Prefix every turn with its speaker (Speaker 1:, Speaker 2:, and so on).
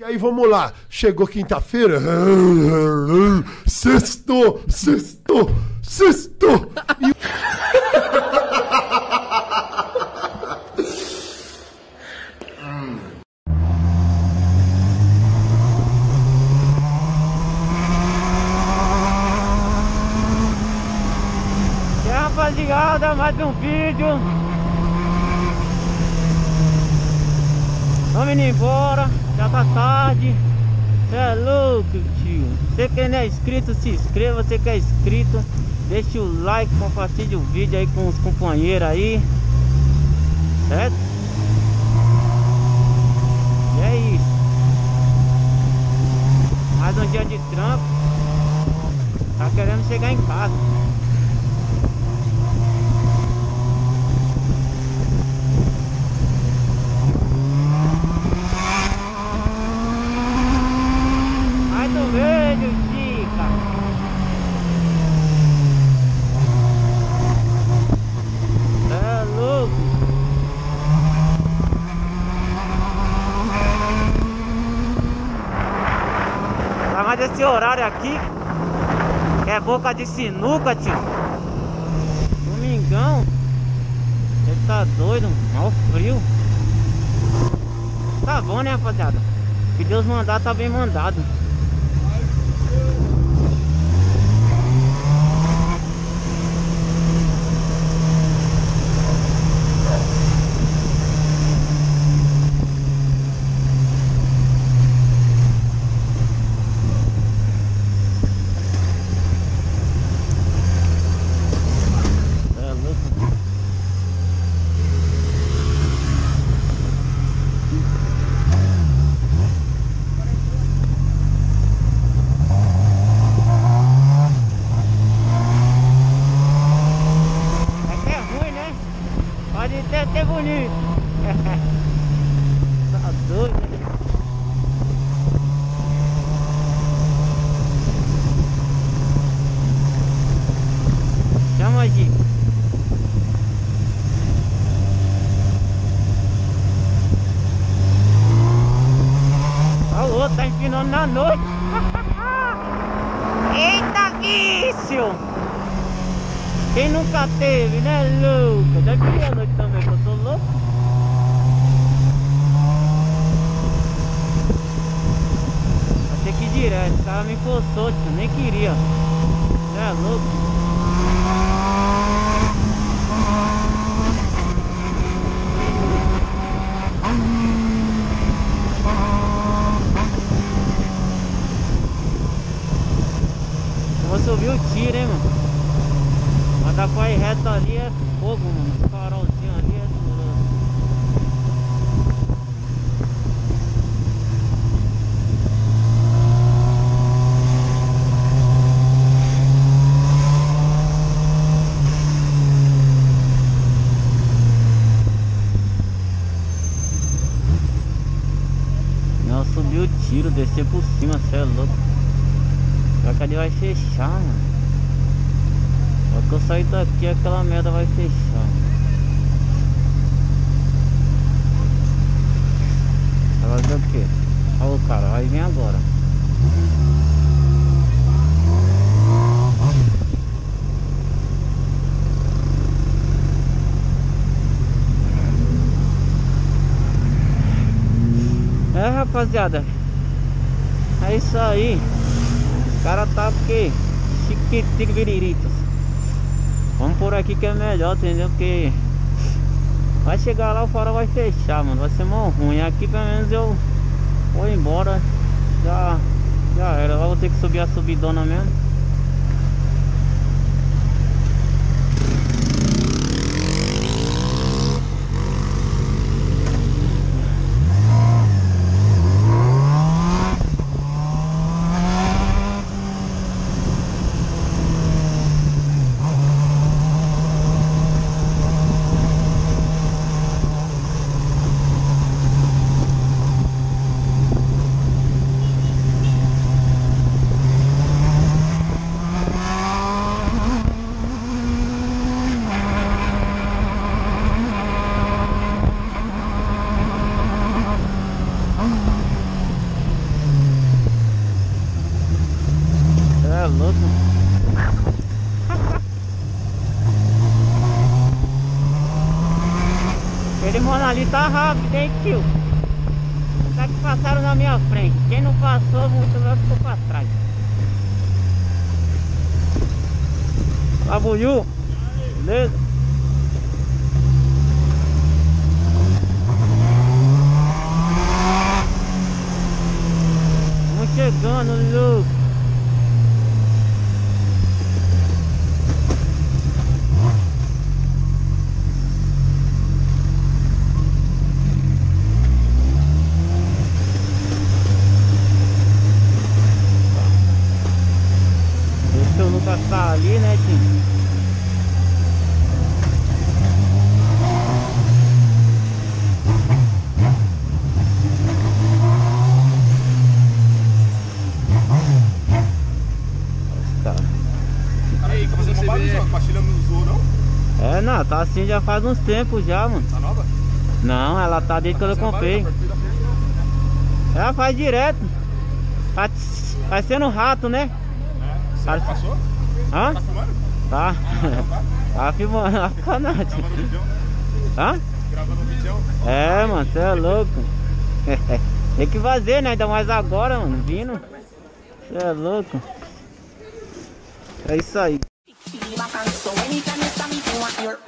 Speaker 1: E aí vamos lá, chegou quinta-feira, sextou. E...
Speaker 2: E aí, rapaziada, mais um vídeo. Vamos indo embora, já tá tarde. Cê é louco, tio. Você que não é inscrito, se inscreva. Você que é inscrito, deixa o like, compartilhe o vídeo aí com os companheiros aí, certo? E é isso. Mais um dia de trampo. Tá querendo chegar em casa. Velho, Chica. É louco. Tá mais esse horário aqui, que é boca de sinuca, tio. Domingão. Ele tá doido, mal frio. Tá bom, né, rapaziada? Se Deus mandar, tá bem mandado. Até bonito. Tá doido, né? Chama aqui. Alô, tá empinando na noite. Eita, isso! Quem nunca teve, né, louco? Deve vir à noite também, que eu tô louco. Vai ter que ir direto, o cara me forçou, tio, nem queria. É louco. Eu vou subir o tiro, hein, mano. Dá pra ir reto ali, é fogo, mano. Esse farolzinho ali é duro. Não, subiu o tiro, descer por cima, cê é louco. Será que ali vai fechar, mano? Só que eu sair daqui, aquela merda vai fechar. Vai fazer o quê? Olha o cara, vai vir agora. É, rapaziada, é isso aí. Os caras tá porque chiquitico viriritos. Vamos por aqui que é melhor, entendeu? Porque vai chegar lá, o farol vai fechar, mano. Vai ser mó ruim. Aqui pelo menos eu vou embora. Já era. Eu vou ter que subir a subidona mesmo. ali tá rápido, hein, tio? Tá que passaram na minha frente. Quem não passou, muito vai ficou pra trás. Abuiu. Beleza? Vamos chegando, louco. Deixa o Lucas tá ali, né, tio? É, não, tá assim já faz uns tempos já, mano. Tá nova? Não, ela tá desde quando eu comprei. Ela faz direto. Vai sendo rato, né?
Speaker 3: É, você passou?
Speaker 2: Hã?
Speaker 3: Tá filmando?
Speaker 2: Tá. Tá filmando, tá ficando.
Speaker 3: Gravando um vídeo, né?
Speaker 2: Hã?
Speaker 3: Gravando um vídeo.
Speaker 2: É, mano, você é louco. Tem que fazer, né? Ainda mais agora, mano, vindo. Você é louco. É isso aí.
Speaker 4: So anytime you stop me, you want your